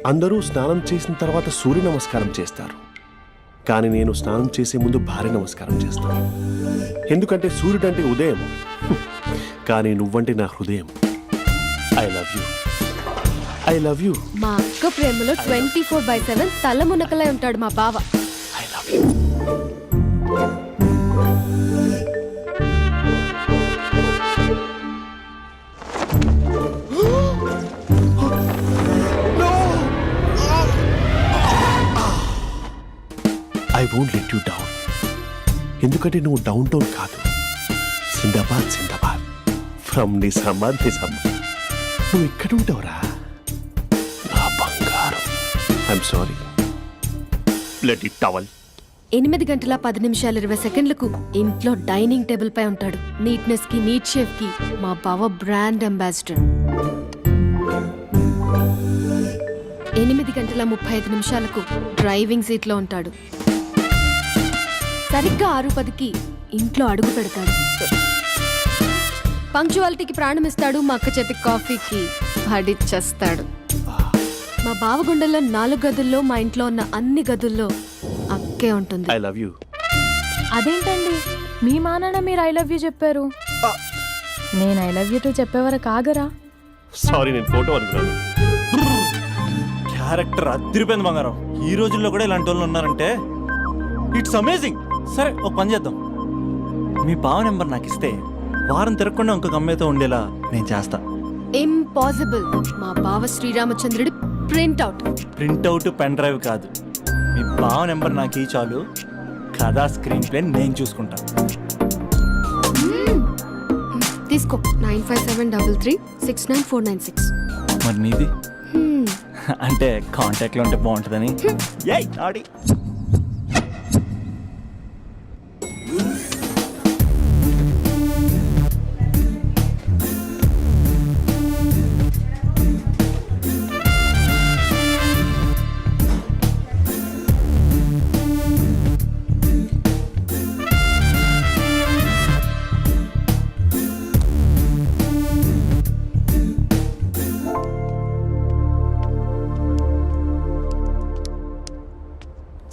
అందరూ స్నానం చేసిన తర్వాత సూర్య నమస్కారం చేస్తారు, కానీ నేను స్నానం చేసే ముందు భార్య నమస్కారం చేస్తాను. ఎందుకంటే సూర్యుడు అంటే ఉదయం, కానీ నువ్వంటే నా హృదయం. I love you, I love you. మా అక్క ప్రేమలో 24/7 తల మునకలై ఉంటాడు మా బావ. I love you. I won't let you down. ఎందుకంటే నువ్వు డౌన్ టౌన్ కాదు, జిందాబాద్ జిందాబాద్ ఫ్రమ్ నిజామాబాద్ నిజామాబాద్. నువ్వు ఇక్కడ ఉంటావురా నా బంగారం. I'm sorry. Let it towel. 8 గంటల 10 నిమిషాలు 20 సెకండ్లకు ఇంట్లో డైనింగ్ టేబుల్ పై ఉంటాడు. నీట్నెస్ కి, నీట్ షేఫ్ కి మా బావ బ్రాండ్ అంబాసిడర్. 8 గంటల 35 నిమిషాలకు డ్రైవింగ్ సీట్ లో ఉంటాడు. సరిగ్గా 6:10కి ఇంట్లో అడుగు పెడతాడు. పంక్చువాలిటీకి ప్రాణమిస్తాడు. మా అక్క చేతి కాఫీకి పడిచ్చేస్తాడు. మా బావ గుండెల్లో 4 గదుల్లో, మా ఇంట్లో ఉన్న అన్ని గదుల్లో అక్కే ఉంటుంది. I love you. అదేంటండి మీ మానాన్న మీరు ఐ లవ్ యూ చెప్పారు, నేను ఐ లవ్ యూ టు చెప్పేవరకు ఆగరా? సారీ, నేను ఫోటో అనుకున్నాను. క్యారెక్టర్ అదిరిపోయింది బంగారం. ఈ రోజుల్లో కూడా ఇలాంటి వాళ్ళు ఉన్నారంటే ఇట్స్ అమేజింగ్. సరే ఒక పని చేద్దాం, మీ బావ నెంబర్ నాకు ఇస్తే వారం తిరగకుండా ఇంకొక అమ్మాయితో ఉండేలా నేను చేస్తా. ఇంపాసిబుల్. మా బావ శ్రీరామచంద్రుడి ప్రింట్అవుట్. ప్రింట్అవుట్ పెన్ డ్రైవ్ కాదు, మీ బావ నెంబర్ నాకు ఈ చాలు. కథా స్క్రీన్ ప్లే నేను చూసుకుంటా. తీసుకో. 9573369496. మరి నీది అంటే కాంటాక్ట్లో ఉంటే బాగుంటుందని. ఏయ్ ఆడి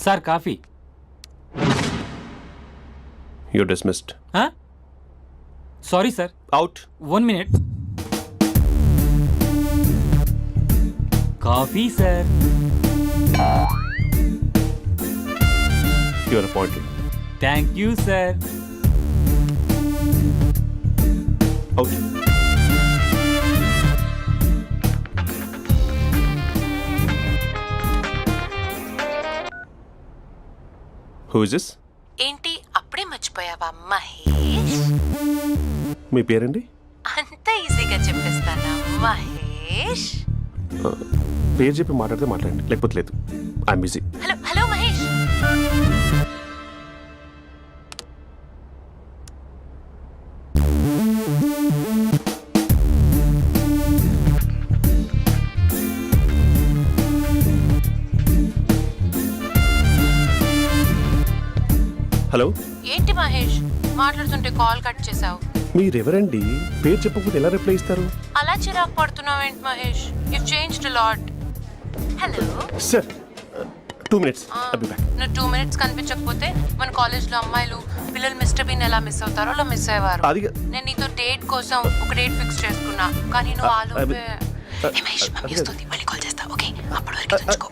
sir coffee. You dismissed. Sorry sir. Out. 1 minute. Coffee sir. You are appointed. Thank you sir. Out. Who is this? ఏంటి అప్పుడే మర్చిపోయావా మహేష్? మీ పేరండి? అంత ఈజీగా చెప్పేస్తానా మహేష్? పేరు చెప్పి మాట్లాడితే మాట్లాడండి, లేకపోతే లేదు. I'm busy. Hello hello Mahesh. Hello. ఏంటి మహేష్ మాట్లాడుతుంటే కాల్ కట్ చేసావు? మీరెవరండి? పేరు చెప్పకపోతే ఎలా రిప్లై ఇస్తారు? అలా చిరాకు పడుతున్నావు ఏంటి Mahesh? You changed a lot. Hello sir, 2 minutes. I'll be back. నువ్వు 2 minutes కనిపించకపోతే మన కాలేజ్లో అమ్మాయిలు పిల్లలు మిస్టర్ బీన్ ఎలా మిస్ అవుతారో అలా మిస్ అయ్యేవారు. అది నేను నీతో డేట్ కోసం ఒక డేట్ ఫిక్స్ చేసుకున్నా, కానీ నువ్వు ఆలోపే. మహేష్ మమ్మీ వస్తుంది, మళ్ళీ కాల్ చేస్తా. ఓకే, అప్పటి వరకు ఉంచుకో.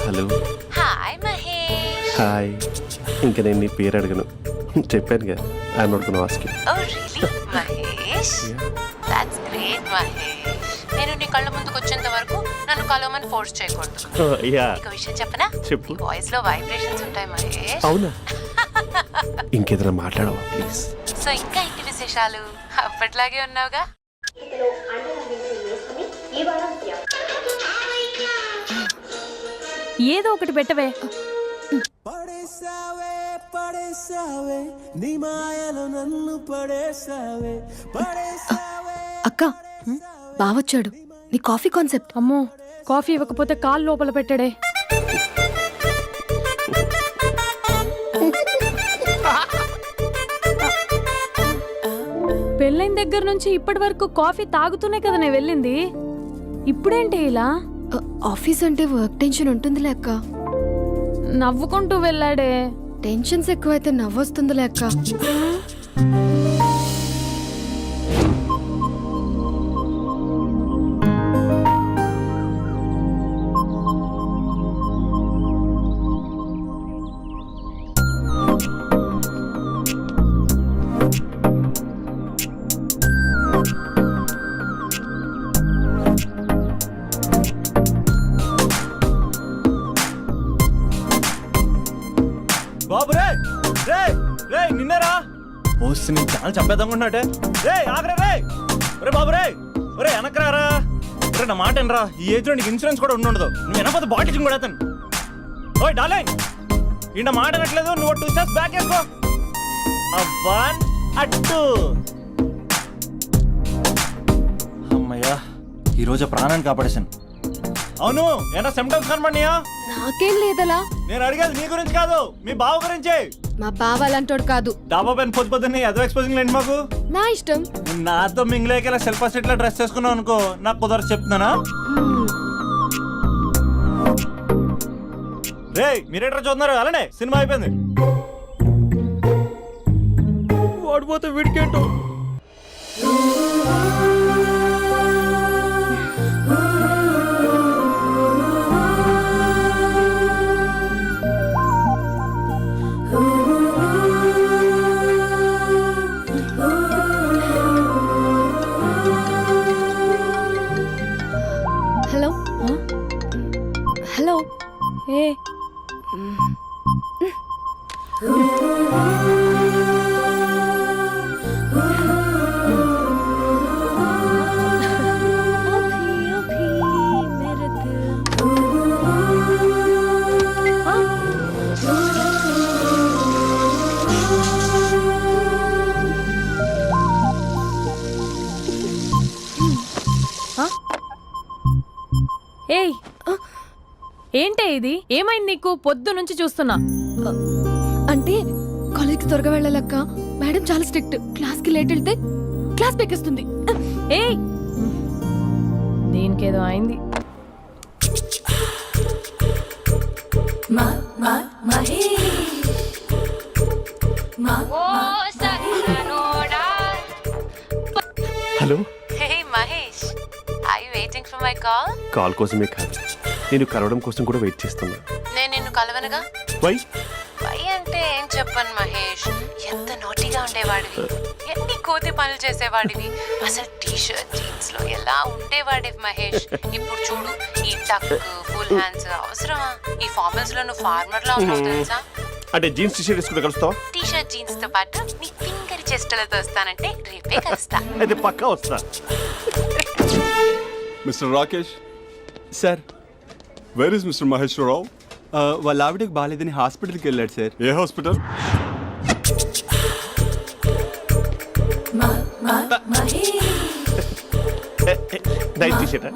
హలో. హాయ్ మహేష్. హాయ్. ఇంకా నేను నీ పేరు అడగను, చెప్పానుగా. I'm not gonna ask you. Oh really Mahesh? That's great Mahesh. నేను నీ కళ్ళ ముందుకు వచ్చేంత వరకు నన్ను కలవమని ఫోర్స్ చేయకూడదు. యా. ఒక విషయం చెప్పనా? చెప్పు. వాయిస్ లో వైబ్రేషన్స్ ఉంటాయి మహేష్. అవునా? ఇంకేదైనా మాట్లాడవా ప్లీజ్? సో ఇంకా ఇంటి విశేషాలు అప్పట్లాగే ఉన్నావుగా? ఏదో ఒకటి పెట్టవే. పడేసావే పడేసావే నీ మాయలో నన్ను పడేసావే పడేసావే. అక్క బావొచ్చాడు. నీ కాఫీ కాన్సెప్ట్. అమ్మో, కాఫీ ఇవ్వకపోతే కాలు లోపల పెట్టడే. పెళ్ళైన దగ్గర నుంచి ఇప్పటి వరకు కాఫీ తాగుతూనే కదా నేను వెళ్ళింది. ఇప్పుడేంటి ఇలా? ఆఫీస్ అంటే వర్క్ టెన్షన్ ఉంటుందిలే అక్క. నవ్వుకుంటూ వెళ్ళాడే. టెన్షన్స్ ఎక్కువైతే నవ్వొస్తుందిలే అక్క. బాబు రే రే రే నిన్నేరా ఓసి నీ చాలా చంపేద్దామనుకుంటున్నాటే. రే ఆగరా రే. ఒరే బాబు రే. ఒరే వెనకరారా. ఒరే నా మాట వినరా. ఈ ఏజ్లో నీకు ఇన్సూరెన్స్ కూడా ఉండదు. నువ్వు వెనకపోతే బాటిల్ కూడా అతను. ఓయ్ డార్లింగ్, ఈ నా మాట వినట్లేదు. నువ్వు 2 స్టెప్స్ బ్యాక్ వేసుకో. వన్ అట్టు. అమ్మయ్యా, ఈరోజు ప్రాణాన్ని కాపాడేశాను. అవును, ఏమన్నా సిమ్టమ్స్ కనబడినాయా? నాకేం లేదలా. నేను అడిగేది నీ గురించి కాదు, మీ బావ గురించి. మా బావ అలాంటోడు కాదు. డాబా పైన పొద్దు పొద్దున్నే ఎదో ఎక్స్పోజింగ్ లేండి మాకు. నా ఇష్టం. నాతో మింగిలేక సెల్ఫ్ అసెట్ లా డ్రెస్ చేసుకున్నావు అనుకో, నాకు కుదరదు చెప్తున్నానా. రే మీరేట్రా చూస్తున్నారు? అలానే సినిమా అయిపోయింది. వాడిపోతే వీడికేంటో. Hello hello. ఏ ఏయ్, ఏంటే ఇది? ఏమైంది నీకు? పొద్దు నుంచి చూస్తున్నా. అంటే కాలేజ్కి త్వరగా వెళ్ళాలక్క. మేడం చాలా స్ట్రిక్ట్. క్లాస్కి లేట్ వెళ్తే క్లాస్ పెక్కిస్తుంది. ఏయ్, దీనికేదో అయింది. Hello. Hey Mahesh, are you waiting for my call? Call కోసమే కాదు, నేను కలవడం కోసం కూడా వెయిట్ చేస్తున్నా. నేను నిన్ను కలవనుగా. వై? వై అంటే ఏం చెప్పను మహేష్. ఎంత నోటిగా ఉండేవాడివి, ఎన్ని కోతి పనులు చేసేవాడివి. అసలు టీ షర్ట్ జీన్స్ లో ఎలా ఉండేవాడివి మహేష్. ఇప్పుడు చూడు, ఈ టక్ ఫుల్ హ్యాండ్స్ అవసరమా? ఈ ఫార్మల్స్ లో నువ్వు ఫార్మర్ లా ఉన్నావు తెలుసా. అంటే జీన్స్ టీ షర్ట్ వేసుకుంటే కలుస్తావా? టీ షర్ట్ జీన్స్ తో పాటు నీ ఫింగర్ చెస్టలతో వస్తానంటే రేపే కలుస్తా. అయితే పక్కా వస్తా. Mister Rakesh, sir, where is mister Maheswararao? వాళ్ళ ఆవిడకి బాగాలేదని హాస్పిటల్కి వెళ్ళాడు సార్. ఏ హాస్పిటల్? Night T shirt.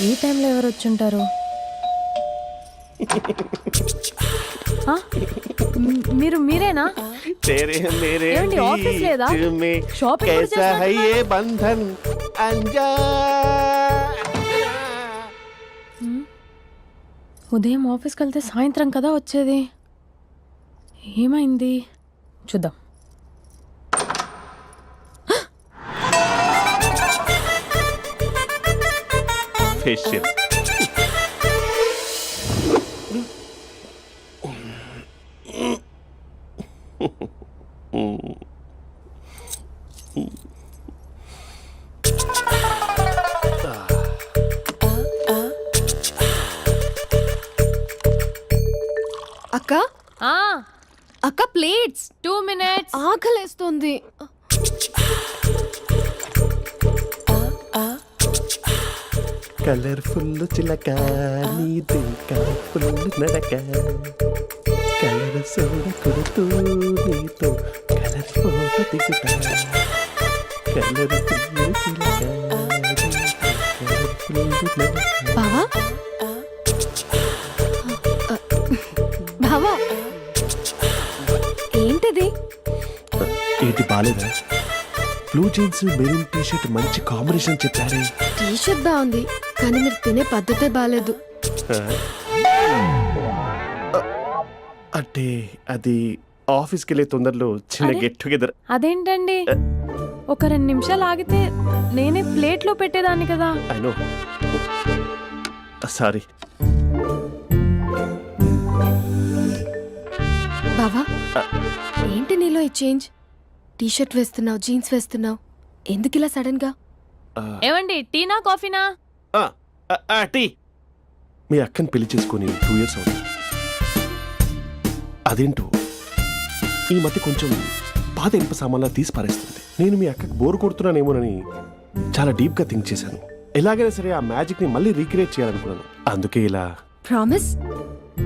ఈ టైంలో ఎవరు వచ్చుంటారు? ఆ? మీరేనా? तेरे मेरे ఏమండి, ఆఫీస్ లేదా? बीच में షాపింగ్ కూడా कैसा है చేసినట్టున్నారు? ये बंधन अंजा ఉదయం ఆఫీస్కి వెళ్తే సాయంత్రం కదా వచ్చేది. ఏమైంది చూద్దాం. फेशियल అక్క ఆ, అక్క ప్లేట్స్ 2 minutes. ఆకలేస్తుంది. కలర్ఫుల్ చిలక నీది కలర్ఫుల్ నడక కలర్ సోడ కొడుతూ నీతో కలర్ ఫోటో దిగుతా కలర్ఫుల్ చిలక బావా బావా ఏంటిది? ఏంటి బాలేదా? Blue jeans maroon T shirt మంచి కాంబినేషన్ చెప్పారే. టీ షర్ట్ బాగుంది కానీ మీరు తినే పద్ధతే బాగాలేదు. అంటే అది ఆఫీస్కి వెళ్ళే తొందరలో చిన్న అరే? Get together. అదేంటండి, ఒక 2 నిమిషాలు ఆగితే నేనే ప్లేట్లో పెట్టేదాన్ని కదా. I know, sorry. బావా ఏంటి నీలో ఈ చేంజ్? టీ షర్ట్ వేస్తున్నావు, జీన్స్ వేస్తున్నావు, ఎందుకు ఇలా సడన్ గా? ఏమండి, టీనా కాఫీనా? టీ. మీ అక్కని పెళ్లి చేసుకొని 2 years అవుతుంది. అదేంటో ఈ మధ్య కొంచెం పాత ఇనుప సామాన్లా తీసి పారేస్తుంది. నేను మీ అక్కకి బోరు కొడుతున్నానేమోనని చాలా డీప్గా థింక్ చేశాను. ఎలాగైనా సరే ఆ మ్యాజిక్ని మళ్ళీ రీక్రియేట్ చేయాలనుకున్నాను. అందుకే ఇలా. ప్రామిస్?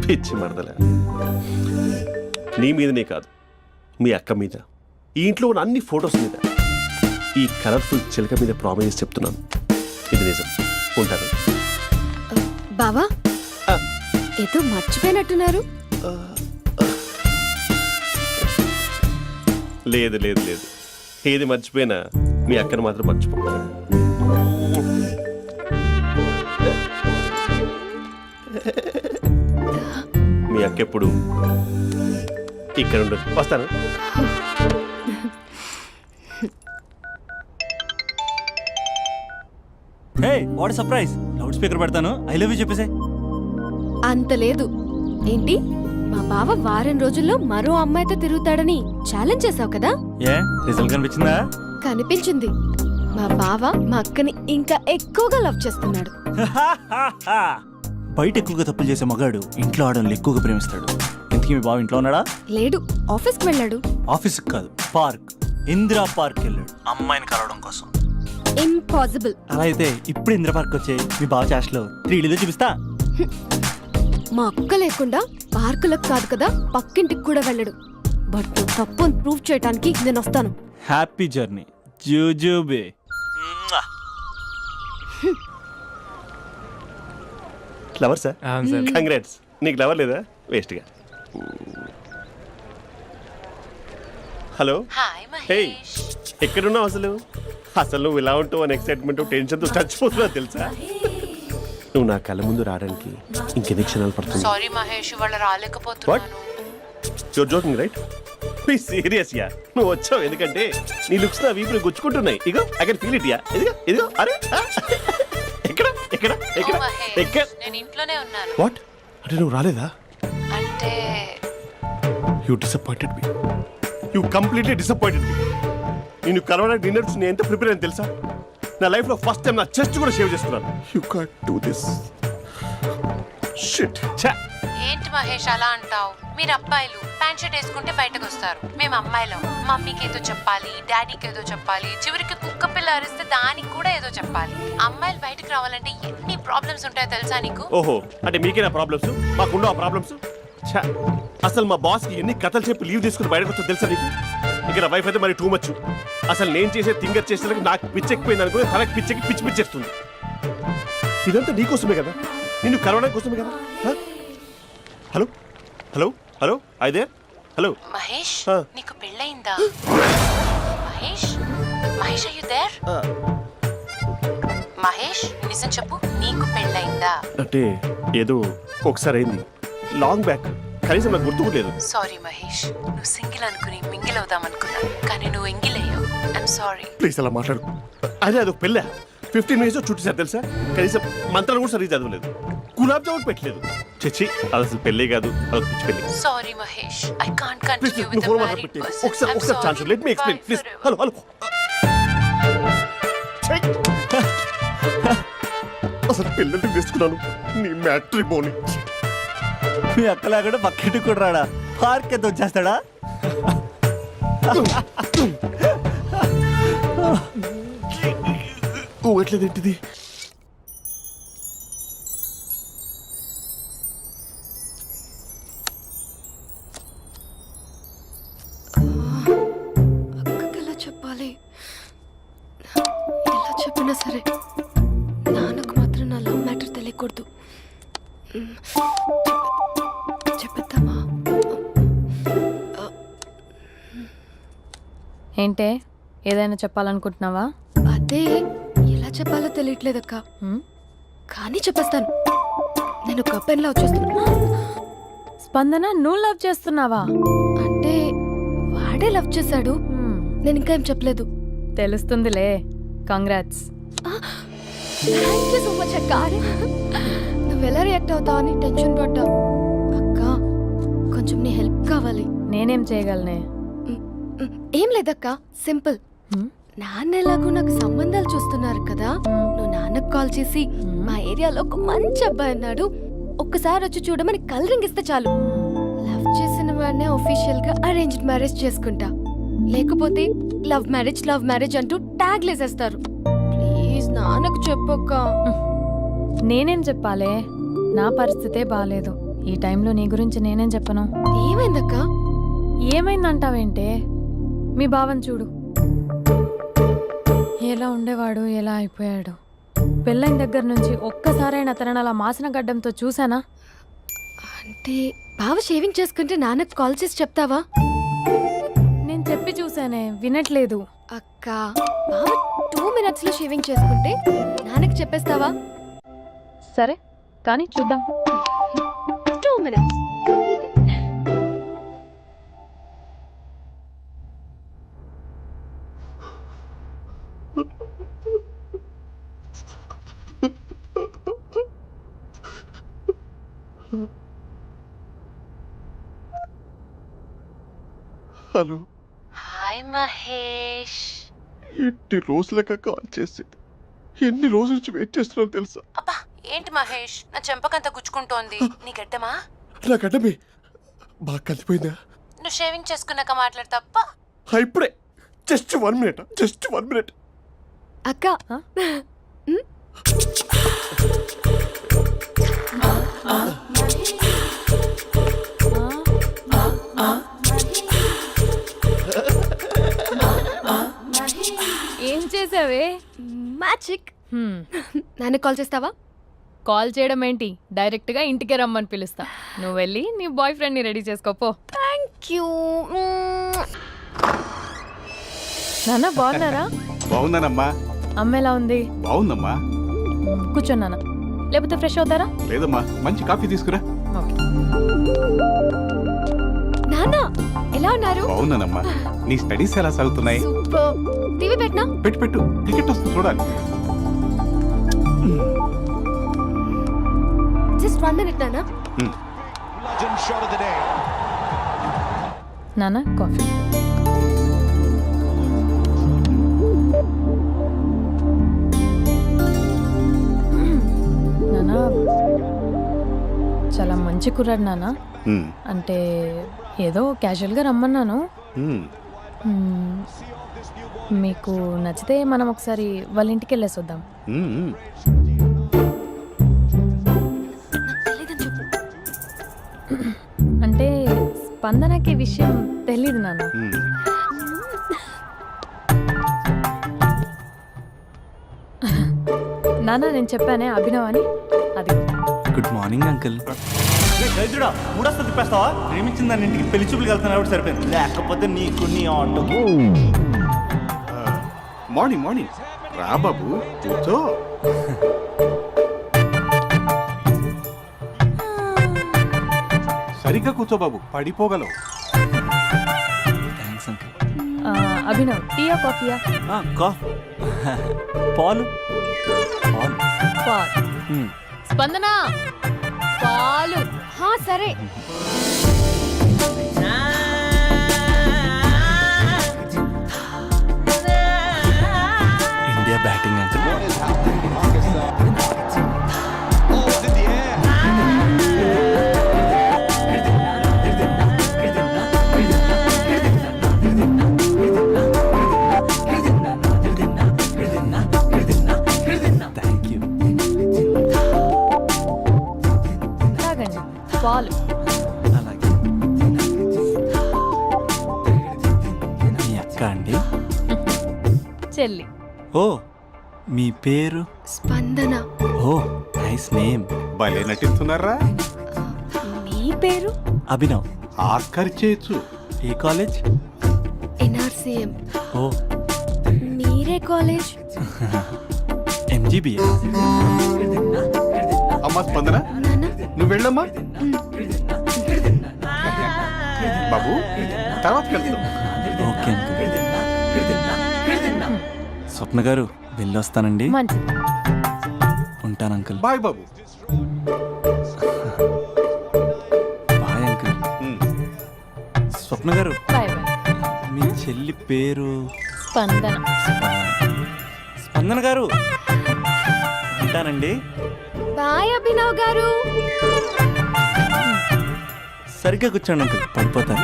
పిచ్చి మరదల, నీ మీదనే కాదు, మీ అక్క మీద, ఈ ఇంట్లో ఉన్న అన్ని ఫొటోస్ మీద, ఈ కలర్ఫుల్ చిలక మీద ప్రామిస్ చెప్తున్నాను. ఇది నిజం. ఉంటాను. బావా ఆ. ఏదో మర్చిపోయినట్టున్నారు. లేదు లేదు లేదు, ఏది మర్చిపోయినా మీ అక్కను మాత్రం మర్చిపో. మీ అక్క ఎప్పుడు ఇక్కడ ఉండదు. వస్తాను. Hey what surprise. Loud speaker పెడతాను, ఐ లవ్ యూ చెప్పేసే. అంత లేదు. ఏంటి, మా బావ వారం రోజుల్లో మరో అమ్మాయితో తిరుగుతాడని ఛాలెంజ్ చేసావు కదా? ఏ రిజల్ట్ కనిపించిందా? కనిపించింది. మా బావ మా అక్కని ఇంకా ఎక్కువగా లవ్ చేస్తున్నాడు. బయట ఎక్కువగా తప్పులు చేసే మగాడు ఇంట్లో ఆడవాళ్ళు ఎక్కువగా ప్రేమిస్తాడు. ఇంతకీ మీ బావ ఇంట్లో ఉన్నాడా? లేడు, ఆఫీస్కి వెళ్ళాడు. ఆఫీస్కి కాదు, పార్క్, ఇందిరా పార్క్ వెళ్ళాడు అమ్మాయిని కలవడం కోసం. ఇంపాసిబుల్. అలా అయితే ఇప్పుడు ఇందిరా పార్క్ వచ్చే మీ బావ చాష్లో 3Dలో చూపిస్తా. మా అక్క లేకుండా పార్కులకు కాదు కదా పక్కింటికి కూడా వెళ్ళడు. బట్ నువ్వు తప్పు అని ప్రూవ్ చేయడానికి నేను వస్తాను. హ్యాపీ జర్నీ జూజూబే. Flower sir, congrats. నీకు ఫ్లవర్ లేదా? వేస్ట్గా. హలో. Hi hey, Mahesh. ఎక్కడున్నావు అసలు? అసలు నువ్వు ఇలా ఉంటావు అని ఎక్సైట్మెంట్ టెన్షన్తో చచ్చిపోతున్నావు తెలుసా? నువ్వు నా కళ్ళ ముందు రావడానికి ఇంకెన్ని క్షణాలు పడుతుంది? సారీ మహేష్, ఇవాళ రాలేకపోతున్నాను. You're joking right? Please serious యా. నువ్వు వచ్చావు ఎందుకంటే నీ లుక్స్ నా వీపుని గుచ్చుకుంటున్నాయి. ఇగో ఐ కెన్ ఫీల్ ఇట్ యా. ఇదిగో ఇదిగో. అరే ఎక్కడ ఎక్కడ ఎక్కడ ఓ మహేష్, ఎక్కడ? నేను ఇంట్లోనే ఉన్నాను. వాట్ అంటే నువ్వు రాలేదా? అంటే you disappointed me. You completely disappointed me. నేను కలవడానికి డిన్నర్స్ నేను ఎంత ప్రిపేర్ అని తెలుసా? నా లైఫ్లో ఫస్ట్ టైం నా చెస్ట్ కూడా సేవ్ చేసుకున్నాను. You can't do this shit. ఛా. ఏంటి మహేష్ అలా అంటావు? మీరు అబ్బాయిలు ప్యాంట్ షర్ట్ వేసుకుంటే బయటకు వస్తారు. మేము అమ్మాయిలం మమ్మీకి ఏదో చెప్పాలి, డాడీకి ఏదో చెప్పాలి, చివరికి కుక్క పిల్ల అరిస్తే దానికి కూడా ఏదో చెప్పాలి. అమ్మాయిలు బయటకు రావాలంటే ఎన్ని ప్రాబ్లమ్స్ ఉంటాయో తెలుసా నీకు? ఓహో, అంటే మీకేనా ప్రాబ్లమ్స్? మాకుండా ఆ ప్రాబ్లమ్స్? ఛా. అసలు మా బాస్కి ఎన్ని కథలు చెప్పి లీవ్ తీసుకుని బయటకు వచ్చా తెలుసా నీకు? ఇక్కడ వైఫ్ అయితే మరి టూ మచ్. అసలు నేను చేసే థింగర్ చేసేందుకు నాకు పిచ్చెక్కిపోయింది అనుకుని తనకి పిచ్చెక్కి పిచ్చి పిచ్చేస్తుంది. ఇదంతా నీకోసమే కదా, నిన్ను కరోనా కోసమే కదా. హ? హలో హలో హలో అయితే హలో. మహేష్ ఆ. నీకు పెళ్ళయిందా? Mahesh Mahesh are you there? మహేష్ నిజం చెప్పు, నీకు పెళ్ళయిందా? అంటే ఏదో ఒకసారి అయింది, లాంగ్ బ్యాక్, కనీసం నాకు గుర్తుకు లేదు. సారీ మహేష్, నువ్వు సింగిల్ అనుకుని మింగిల్ అవుదాం అనుకున్నా, కానీ నువ్వు ఎంగిల్ అయ్యావు. I'm sorry. ప్లీజ్ అలా మాట్లాడు. అదే అదొక పెళ్ళా, 15 మినిట్స్ చుట్టూ సార్ తెలుసా, కనీసం మంత్రాలు కూడా సరిగ్గా చదవలేదు, గులాబ్ జామున్ పెట్టలేదు. చచ్చి అది అసలు పెళ్ళే కాదు, అదొక పిచ్చి పెళ్ళి. Sorry Mahesh, I can't please continue నువ్వు విత్ ఫోన్ ద మాట్లాడి మ్యారీడ్ పెట్టి పర్సన్. ఒకసారి chance let me explain please. Hello hello. అసలు పెళ్ళంటే తీసుకున్నాను నీ మ్యాట్రిమోని. మీ అక్కలాగడ పక్కింటి కూడా రాడా, పార్క్ ఎంత వచ్చేస్తాడా? ఊగట్లేదేంటిది? అక్కకి ఎలా చెప్పాలి? ఎలా చెప్పినా సరే నాన్నకు మాత్రం నా లవ్ మ్యాటర్ తెలియకూడదు. చెప్పేద్దామా? ఏంటే ఏదైనా చెప్పాలనుకుంటున్నావా? అదే ఎలా చెప్పాలో తెలియట్లేదక్క, హ్మ్? కానీ చెప్పేస్తాను. నేను ఒక అబ్బాయిలా వచ్చేస్తున్నా. స్పందన నువ్వు లవ్ చేస్తున్నావా? అంటే వాడే లవ్ చేశాడు, హ్మ్. నేను ఇంకా ఏం చెప్పలేదు. తెలుస్తుందిలే. Congrats. Thank you so much అక్క. నువ్వు ఎలా రియాక్ట్ అవుతావు అని టెన్షన్ పడ్డా. అక్క కొంచెం నీ హెల్ప్ కావాలి. నేనేం చేయగలనే? ఏం లేదక్క, సింపుల్. హ్మ్? నాన్న ఎలాగో నాకు సంబంధాలు చూస్తున్నారు కదా, నువ్వు నాన్నకు కాల్ చేసి మా ఏరియాలో ఒక మంచి అబ్బాయి అన్నాడు, ఒక్కసారి వచ్చి చూడమని కలరింగ్ ఇస్తే చాలు. లవ్ చేసిన వాడినే ఒఫీషియల్ గా అరేంజ్డ్ మ్యారేజ్ చేసుకుంటా, లేకపోతే లవ్ మ్యారేజ్ అంటూ ట్యాగ్ లేసేస్తారు. ప్లీజ్ నాన్నకు చెప్పక్క. నేనేం చెప్పాలే? నా పరిస్థితే బాలేదు. ఈ టైంలో నీ గురించి నేనేం చెప్పను? ఏమైందక్క? ఏమైందంటావేంటే? మీ భావం చూడు, ఎలా ఉండేవాడు, ఎలా అయిపోయాడు. పెళ్ళైన దగ్గర నుంచి ఒక్కసారైనా తనని అలా మాసిన గడ్డంతో చూసానా? అంటే బావ షేవింగ్ చేసుకుంటే నాన్నకు కాల్ చేసి చెప్తావా? నేను చెప్పి చూసానే, వినట్లేదు. అక్క బావ 2 minutes లో షేవింగ్ చేసుకుంటే నాన్నకి చెప్పేస్తావా? సరే కానీ చూద్దాం. 2 minutes. హలో. హాయ్ మహేష్. ఎన్ని రోజులుగా కాల్ చేసేది, ఎన్ని రోజుల నుంచి వెయిట్ చేస్తున్నాను తెలుసా? అబ్బా ఏంటి మహేష్, నా చెంపకంత గుచ్చుకుంటోంది. నీ గడ్డమా? నా గడ్డమే బాగా కలిపోయిందా? నువ్వు షేవింగ్ చేసుకున్నాక మాట్లాడు తప్ప. ఇప్పుడే జస్ట్ 1 minute. అక్క ఏం చేసావే? మ్యాజిక్. నాన్నకు కాల్ చేస్తావా? కాల్ చేయడం ఏంటి, డైరెక్ట్ గా ఇంటికే రమ్మని పిలుస్తా. నువ్వు వెళ్ళి నీ బాయ్ ఫ్రెండ్ ని రెడీ చేసుకోపో. Thank you. నాన్న బాగున్నారా? బాగున్నానమ్మా. అమ్మ ఎలా ఉంది? బాగుందమ్మా. కూర్చోన్నానా, లేకపోతే ఫ్రెష్ అవుతారా? లేదమ్మా, మంచి కాఫీ తీసుకురా. ఓకే. నాన్న ఎలా ఉన్నారు? బాగున్నానమ్మా. నీ స్టడీస్ ఎలా సాగుతున్నాయి? సూపర్. టీవీ పెట్టనా? పెట్టు టికెట్ వస్తుంది చూడాలి. జస్ట్ 1 minute నాన్న. నాన్న కాఫీ. నాన్న చాలా మంచి కుర్రాడు నాన్న. అంటే ఏదో క్యాజువల్గా రమ్మన్నాను. మీకు నచ్చితే మనం ఒకసారి వాళ్ళ ఇంటికి వెళ్ళేసి వద్దాం. అంటే స్పందనకి విషయం తెలీదు నాన్న. నాన్న నేను చెప్పానే అభినవ్ అని, అది. Good morning uncle. దరిద్రుడా మూడొస్తా తిప్పేస్తావా? ప్రేమించిన దాని ఇంటికి పెళ్లి చూపులు వెళ్తాను కాబట్టి సరిపోయింది, లేకపోతే నీకు నీ ఆటో. మార్నింగ్ మార్నింగ్ రా బాబు, కూర్చో. సరిగ్గా కూర్చో బాబు, పడిపోగలవు. Thanks uncle. అభినవ్ టీయా కాఫీయా? పాలు పాల్. స్పందన పాలు. హా సరే. India batting uncle. Thank you. తాగండి పాలు. అలాగే. మీ అక్క అండి? చెల్లి. ఓ, మీ పేరు? స్పందన. ఓ, నైస్ నేమ్. భలే నటిస్తున్నారా? మీ పేరు? అభినవ్. ఆస్కర్ చేయొచ్చు. ఏ కాలేజ్? ఎన్ఆర్సీఎం. ఓ, మీరే కాలేజ్? ఎంజీబీఏ. అమ్మా స్పందన, నాన్న నువ్వు వెళ్ళమ్మా. బాబు తర్వాత వెళ్తాం. Okay uncle. స్వప్న గారు వెళ్ళొస్తానండి. మంచిది. ఉంటాను అంకుల్. బాయ్ బాబు. Bye uncle. స్వప్న గారు, బాయ్ బాయ్. మీ చెల్లి పేరు? స్పందన. స్పందన గారు, ఉంటానండి. బాయ్ అభినవ్ గారు. సరిగ్గా కూర్చోండి అంకుల్, పడిపోతాను.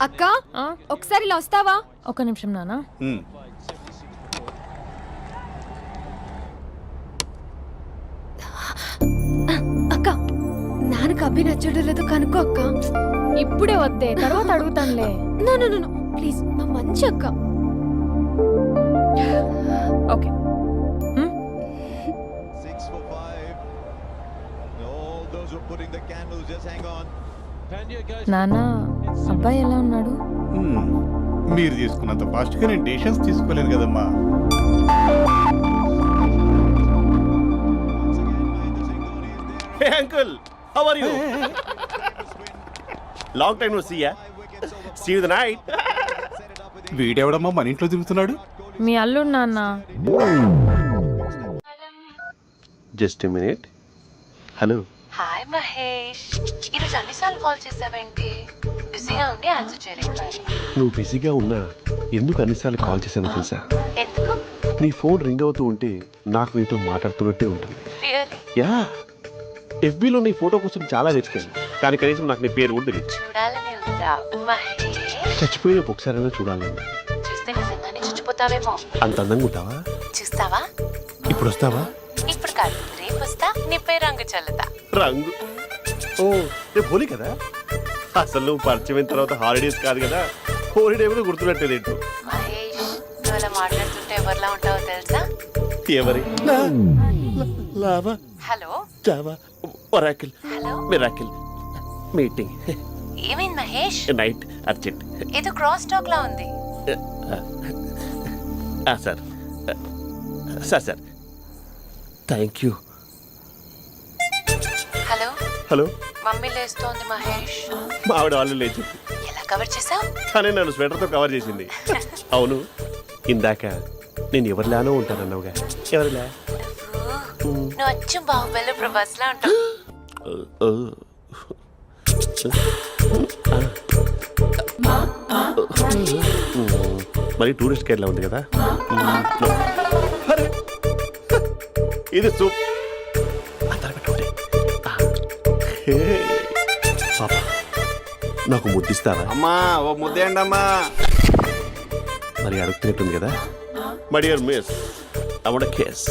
అక్క ఆ? ఒకసారి ఇలా వస్తావా? ఒక నిమిషం నాన్న. అక్క నాన్నకు అభి నచ్చడం లేదో కనుక్కో అక్క. ఇప్పుడే వద్దే, తర్వాత అడుగుతానులే. నో నో నో ప్లీజ్, నా మంచి అక్క. ఓకే. నాన్న అబ్బాయి ఎలా ఉన్నాడు? మీరు తీసుకున్నంత ఫాస్ట్గా నేను డెసిషన్స్ తీసుకోలేను కదమ్మా. Hey uncle, how are you? Long time no see ya. See you the night. వీడెవడమ్మా మన ఇంట్లో తిరుగుతున్నాడు? మీ అల్లుడు నాన్న. Just a minute. Hello. Hi Mahesh, ఈరోజు అన్నిసార్లు కాల్ చేసావేంటి? బిజీగా ఉండి ఆన్సర్ చేయలేదు. నువ్వు బిజీగా ఉన్నా ఎందుకు అన్నిసార్లు కాల్ చేశానో తెలుసా? ఎందుకు? నీ ఫోన్ రింగ్ అవుతూ ఉంటే నాకు నీతో మాట్లాడుతున్నట్టే ఉంటుంది. రియల్లీ? యా, ఎఫ్బీలో నీ ఫోటో కోసం చాలా వెతికాను, కానీ కనీసం నాకు నీ పేరు కూడా తెలియదు. చూడాలని ఉందా మహేష్? చచ్చిపోయిన ఒకసారైనా చూడాలని. చూస్తే నిజంగానే చచ్చిపోతావేమో. అంత అందంగా ఉంటావా? చూస్తావా? ఇప్పుడు వస్తావా? ఇప్పుడు కాదు, రేపు వస్తా, నీపై రంగు చల్లుతా. రంగు? ఓ, రేపు హోలీ కదా. అసలు నువ్వు పరిచయం తర్వాత హాలిడేస్ కాదు కదా, హోలిడే కూడా గుర్తుపెట్టేదేంటో. మహేష్, నువ్వు అలా మాట్లాడుతుంటే ఎవరిలా ఉంటావో తెలుసా? ఎవరి? Lava, hello Java, Oracle, hello, miracle, meeting, ఏమైంది మహేష్? Night, urgent. ఏదో క్రాస్ టాక్ లా ఉంది. Sir sir sir thank you. Hello hello, mummy లేస్తోంది మహేష్. మా ఆవిడ వాళ్ళు లేచి ఎలా కవర్ చేసావు? కానీ నన్ను స్వెటర్తో కవర్ చేసింది. అవును, ఇందాక నేను ఎవరిలానో ఉంటానన్నావుగా, ఎవరిలా? నువ్వు అచ్చం బాహుబలి ప్రభాస్ లా ఉంటావు. మరి టూరిస్ట్ గైడ్లా ఉంది కదా. అరే, ఇది సూప్. పాప, నాకు ముద్దిస్తారా? అమ్మా ఓ ముద్దేయండి అమ్మా. మరి అడుగుతున్నట్టుంది కదా. My dear miss, I want kiss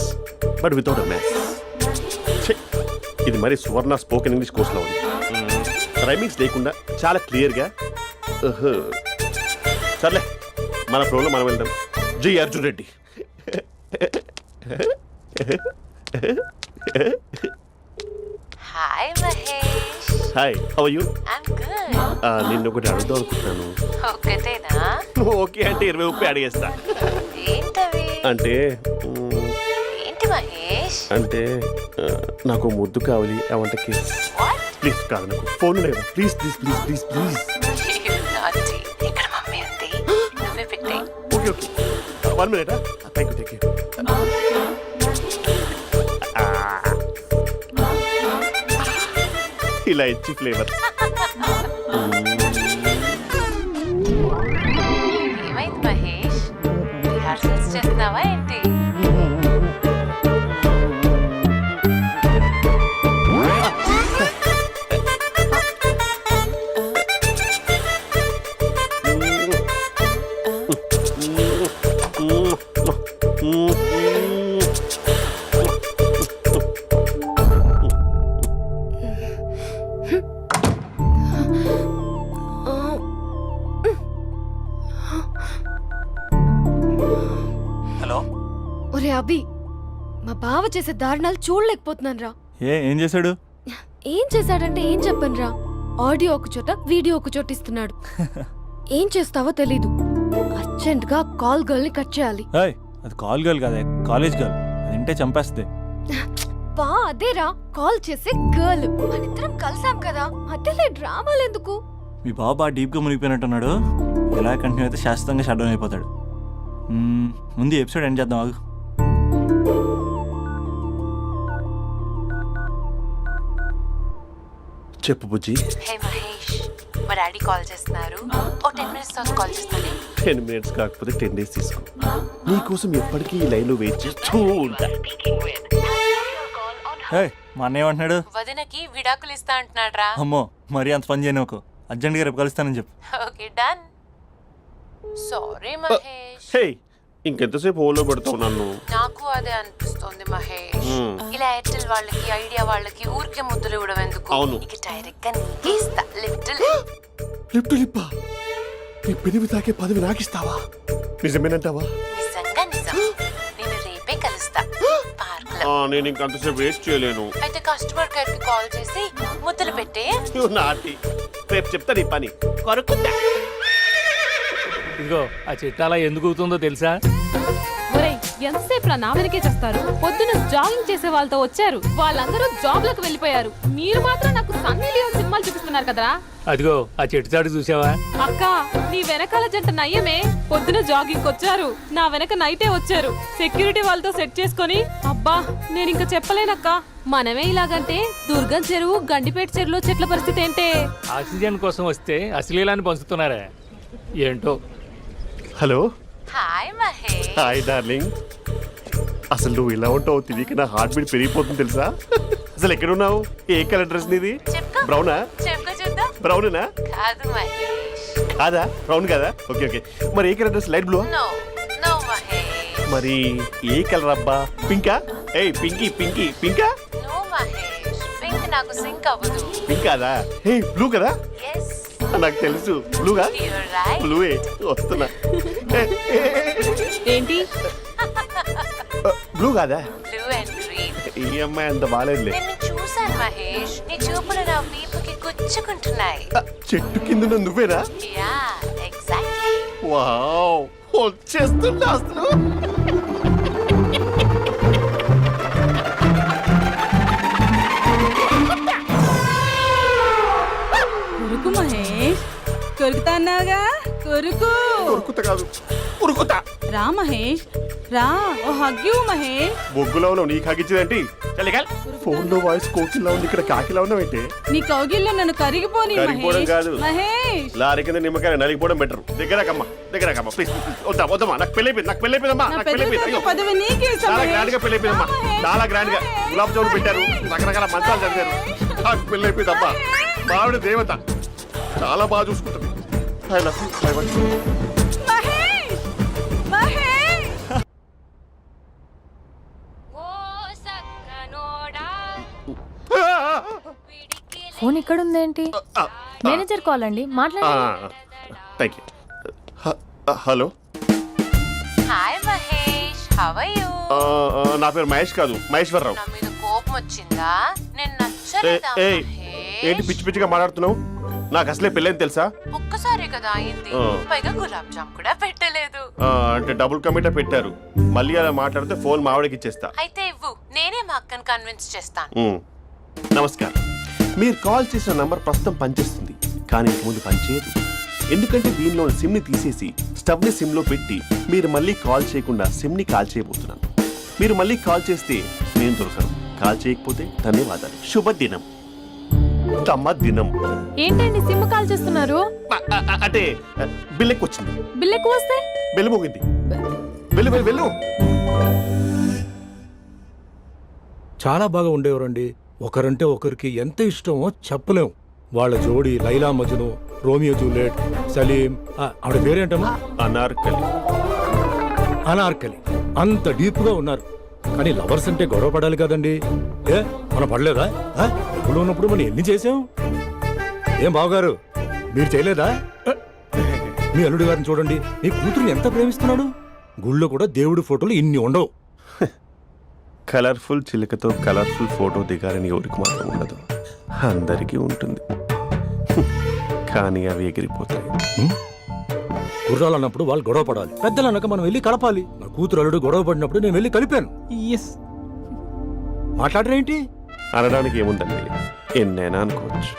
but without a mess. ఇది మరి సువర్ణ స్పోకెన్ ఇంగ్లీష్ కోర్సులో ఉంది. రైమింగ్స్ లేకుండా చాలా క్లియర్గా. సర్లే, మన ఫ్లోలో మనం వెళ్దాం. జై Arjun Reddy. Hi Mahesh. Hi, how are you? I'm good. నిన్ను ఒకటి అడుగుదాం అనుకుంటున్నాను. ఒకటేనా? నువ్వు ఓకే అంటే 20 అడిగేస్తా. ఏంటవి? అంటే ఏంటి మహేష్? అంటే నాకు ముద్దు కావాలి. అవంటకి వాట్? ప్లీజ్ కాదు, నాకు ఫోన్ లేదా, please please please please please. నాటి ఇక్కడ మమ్మీ ఉంది, నువ్వే పెట్టే. Okay okay, 1 minute. Thank you. ఇలా ఇచ్చి ఫ్లేవర్. ఏమైంది మహేష్? రిహార్సల్స్ చేస్తున్నావా ఏంటి? హలో. ఒరే అభి, మా బావ చేసే దారుణాలు చూడలేకపోతున్నాను రా. ఏం చేశాడు? ఏం చేశాడంటే ఏం చెప్పను రా. ఆడియో ఒక చోట, వీడియో ఒక చోట ఇస్తున్నాడు. ఏం చేస్తావో తెలీదు. అర్జెంట్ గా కాల్ గర్ల్ ని కట్ చేయాలి. ఏయ్, అది కాల్ గర్ల్ కాదే, కాలేజ్ గర్ల్. అది వింటే చంపేస్తే. బా అదేరా, కాల్ చేసే గర్ల్. మనిద్దరం కలిసాం కదా, మధ్యలో డ్రామాలు ఎందుకు? మీ బాబు బాగా డీప్గా మునిగిపోయినట్టున్నాడు. ఎలా కంటిన్యూ అయితే శాశ్వతంగా షట్ డౌన్ అయిపోతాడు. ముందు ఎపిసోడ్ ఎండ్ చేద్దాం, ఆగు. చెప్పు బుజ్జి. హే మహేష్, మా డాడీ కాల్ చేస్తున్నారు. ఓ 10 minutes తర్వాత కాల్ చేస్తాను. 10 minutes కాకపోతే 10 days తీసుకో. నీకోసం ఎప్పటికీ ఈ లైన్లో వెయిట్ చేస్తూ ఉంటా. మా అన్నయ్య ఏమంటున్నాడు? వదినకి విడాకులు ఇస్తా అంటున్నాడు రా. అమ్మో, మరీ అంత పని చేయను. అర్జెంట్గా రేపు కలుస్తానని చెప్పు. Okay done. సారీ మహేష్. హే, ఇంకెంతసేపు హోల్లో పెడతావు నన్ను? నాకు అదే అనిపిస్తోంది మహేష్. ఇలా ఎయిర్టెల్ వాళ్ళకి, ఐడియా వాళ్ళకి ఊరికే ముద్దులు ఇవ్వడం ఎందుకు? అవును. ఇక డైరెక్ట్ గా నీకే ఇస్తా. లిటిల్ లిప్టు లిప్పా, నీ పెనివి తాకే పదవి నాకిస్తావా? నిజమేనంటావా? నిజంగా నిజం. నేను రేపే కలుస్తా పార్క్ లో. నేను ఇంకంతసేపు వెయిట్ చేయలేను. అయితే కస్టమర్ కేర్ కి కాల్ చేసి ముద్దులు పెట్టే. నాటి రేపు చెప్తా నీ పని. కొరుకుందా. ఇదిగో ఆ చిట్టాలా ఎందుకు అవుతుందో తెలుసా? ఒరేయ్, ఎంతసేపు నా వెనకే చేస్తారు? పొద్దున జాగింగ్ చేసే వాళ్ళతో వచ్చారు, వాళ్ళందరూ జాబ్ లకు వెళ్ళిపోయారు. మీరు మాత్రం నాకు సన్నీ లియోన్ సినిమాలు చూపిస్తున్నారు కదరా. అదిగో ఆ చెట్టు చూసావా? అక్క, నీ వెనకాల జంట నయ్యమే. పొద్దున జాగింగ్ వచ్చారు, నా వెనక నైటే వచ్చారు. సెక్యూరిటీ వాళ్ళతో సెట్ చేసుకొని, అబ్బా నేను ఇంకా చెప్పలేనక్క. మనమే ఇలాగంటే దుర్గం చెరువు, గండిపేట చెరువులో చెట్ల పరిస్థితి ఏంటే? ఆక్సిజన్ కోసం వస్తే అశ్లీలాన్ని పంచుతున్నారా ఏంటో. Hello. Hi Mahesh. Hi darling. అసలు నువ్వు ఇలా ఉంటావు తెలియక నా హార్ట్ బీట్ పెరిగిపోతుంది తెలుసా? అసలు ఎక్కడున్నావు? ఏ కలర్ డ్రెస్ నీది? చెప్పుకో. బ్రౌనా? చెప్పుకో చూద్దాం. బ్రౌనేనా? కాదు మహేష్. కాదా? బ్రౌన్ కదా? Okay okay. మరి ఏ colour dress? Light blue? No no Mahesh. మరి ఏ కలర్ అబ్బా? పింకా? ఏయ్ పింకీ పింకీ పింకా? నో మహేష్, పింక్ నాకు సింక్ అవ్వదు. పింక్ కాదా? ఏ బ్లూ కదా? ఎస్, నాకు తెలుసు. బ్లూగా? You're right. బ్లూవే వస్తున్నా. ఏంటి? బ్లూ కాదా? Blue and green. ఈ అమ్మాయి అంత బాగాలేదులే. నిన్ను చూశాను మహేష్, నీ చూపులు నా వీపుకి గుచ్చుకుంటున్నాయి. చెట్టు కింద నువ్వేనా? Yeah exactly. వావ్, వచ్చేస్తున్నా అసలు. కొరుకు మహేష్, కొరుకుతా అన్నావుగా, కొరుకు. ఉరుకుతా కాదు, ఉరుకుతా. రా మహేష్, రా. ఓ హగ్గు మహేష్. బొగ్గులో ఉన్నావు, నీకు హగిచ్చేదేంటి? ఫోన్ లో వాయిస్ కోకిలా ఉంది, ఇక్కడ కాకిలా ఉన్నావు ఏంటి? నీ కౌగిల్లో నన్ను కరిగిపోని కరిగిపోవడం కాదు, మహేష్. లారీ కింద నిమ్మకాయ నలిగిపోవడం బెటర్. దగ్గరకమ్మా ప్లీజ్. వద్దమ్మా, నాకు పెళ్ళైపోయిందమ్మా, నాకు పెళ్ళైపోయింది. అయ్యో, పదవి నీకే ఇస్తా చాలా మహేష్. గ్రాండ్ గా పెళ్ళైపోయిందమ్మా, చాలా గ్రాండ్ గా. గులాబ్ జామున్ పెట్టారు, రకరకాల మంచాలు చదివారు. నాకు పెళ్ళైపోయిందమ్మా. మావిడ దేవత, చాలా బాగా చూసుకుంటుంది. I love you. I want you. Mahesh, Mahesh. Phone ఇక్కడ ఉందేంటి? మేనేజర్ కాల్ అండి, మాట్లాడండి. Thank you. Hello. Hi how are you? నా పేరు మహేష్ కాదు, మహేశ్వరరావు. నా మీద కోపం వచ్చిందా? నేను ఏ- నచ్చలేదా ఏయ్, ఏంటి మహేష్? పిచ్చి పిచ్చిగా మాట్లాడుతున్నావు? నాకు అసలే పెళ్ళని తెలుసా? ఒక్కసారి కదా అయింది, పైగా గులాబ్ జామ్ కూడా పెట్టలేదు. అంటే డబుల్ కమిటా పెట్టారు. మళ్ళీ అలా మాట్లాడితే ఫోన్ మావిడకి ఇచ్చేస్తా. అయితే ఇవ్వు, నేనే మా అక్కని కన్విన్స్ చేస్తాను. నమస్కారం. మీరు కాల్ చేసిన నంబర్ ప్రస్తుతం పనిచేస్తుంది, కానీ ఇంక ముందు పనిచేయదు. ఎందుకంటే దీనిలో సిమ్ ని తీసేసి స్టవ్ ని సిమ్ లో పెట్టి మీరు మళ్ళీ కాల్ చేయకుండా సిమ్ ని కాల్ చేయబోతున్నాను. మీరు మళ్ళీ కాల్ చేస్తే నేను దొరకను, కాల్ చేయకపోతే ధన్యవాదాలు. శుభదినం. తమ దినం. ఏంటండి సిమ్ కాల్ చేస్తున్నారు? అంటే బిల్ ఎక్కువ వచ్చింది. బిల్ ఎక్కువ వస్తే బెల్లు మోగింది. వెళ్ళు వెళ్ళు వెళ్ళు. చాలా బాగా ఉండేవారండి. ఒకరంటే ఒకరికి ఎంత ఇష్టమో చెప్పలేం. వాళ్ళ జోడి లైలా మజ్ను, రోమియో జూలియట్, సలీం, ఆవిడ పేరేంటమ్మా? అనార్కలి. అనార్కలి. అంత డీప్ గా ఉన్నారు. కానీ లవర్స్ అంటే గొడవ పడాలి కదండి. ఏ మనం పడలేదా? ఎప్పుడు ఉన్నప్పుడు మనం ఎన్ని చేసాం? ఏం బావగారు, మీరు చేయలేదా? మీ అల్లుడి గారిని చూడండి, మీ కూతురుని ఎంత ప్రేమిస్తున్నాడు. గుళ్ళో కూడా దేవుడి ఫోటోలు ఇన్ని ఉండవు. కలర్ఫుల్ చిలుకతో కలర్ఫుల్ ఫోటో దిగాలని ఎవరికి మాత్రం ఉండదు, అందరికీ ఉంటుంది. కానీ అవి ఎగిరిపోతాయి. గుర్రాలు అన్నప్పుడు వాళ్ళు గొడవ పడాలి, పెద్దలు అన్నాక మనం వెళ్ళి కలపాలి. నా కూతురు అల్లుడు గొడవ పడినప్పుడు నేను వెళ్ళి కలిపాను. మాట్లాడరేంటి? అనడానికి ఏముందండి, ఎన్నైనా అనుకోవచ్చు.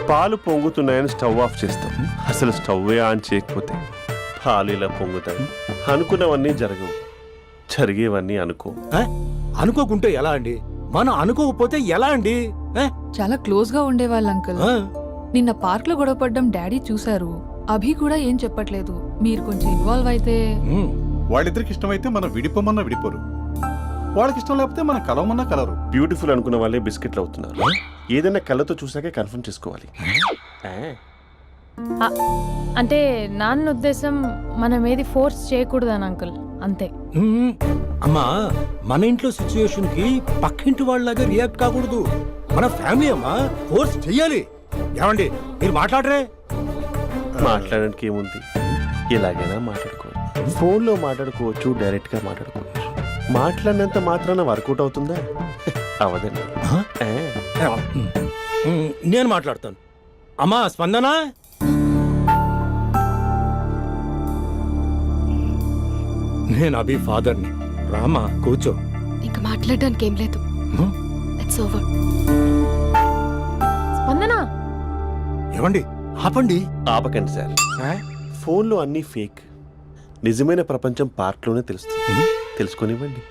పాలు పొంగుతున్నాయని స్టవ్ ఆఫ్ చేస్తాం, అసలు స్టవ్వే ఆన్ చేయకపోతే పాలు ఇలా పొంగుతాయి. అనుకున్నవన్నీ జరగవు, జరిగేవన్నీ అనుకో. అనుకోకుంటే ఎలా అండి? మనం అనుకోకపోతే ఎలా అండి? చాలా క్లోజ్ గా ఉండేవాళ్ళు అంకుల్. నిన్న పార్క్ లో గొడవపడ్డం డాడీ చూశారు. అభి కూడా ఏం చెప్పట్లేదు. మీరు కొంచెం ఇన్వాల్వ్ అయితే. వాళ్ళిద్దరికి ఇష్టమైతే మనం విడిపోమన్నా విడిపోరు, వాళ్ళకి ఇష్టం లేకపోతే మనం కలవమన్నా కలరు. బ్యూటిఫుల్ అనుకున్న వాళ్ళే బిస్కెట్లు అవుతున్నారు. ఏదైనా కళ్ళతో చూసాకే కన్ఫర్మ్ చేసుకోవాలి. అంటే నాన్న ఉద్దేశం మనం ఏది ఫోర్స్ చేయకూడదని అంకుల్, అంతే. అమ్మా, మన ఇంట్లో సిచ్యుయేషన్ కి పక్కింటి వాళ్ళలాగా రియాక్ట్ కాకూడదు. మన ఫ్యామిలీ అమ్మా, ఫోర్స్ చెయ్యాలి. ఏమండి మీరు మాట్లాడరే? మాట్లాడడానికి ఏముంది, ఎలాగైనా మాట్లాడుకోవచ్చు. ఫోన్లో మాట్లాడుకోవచ్చు, డైరెక్ట్ గా మాట్లాడుకోవచ్చు. మాట్లాడినంత మాత్రాన వర్కౌట్ అవుతుందా? అవదండి. నేను మాట్లాడతాను. అమ్మా స్పందన, నేను అభి ఫాదర్ని. రామా కూర్చో. ఇంకా మాట్లాడడానికి ఏం లేదు. It's over. స్పందన, ఏమండి ఆపండి. ఆపకండి సార్, ఫోన్లో అన్నీ ఫేక్. నిజమైన ప్రపంచం పార్ట్లోనే తెలుస్తుంది. తెలుసుకొనివ్వండి.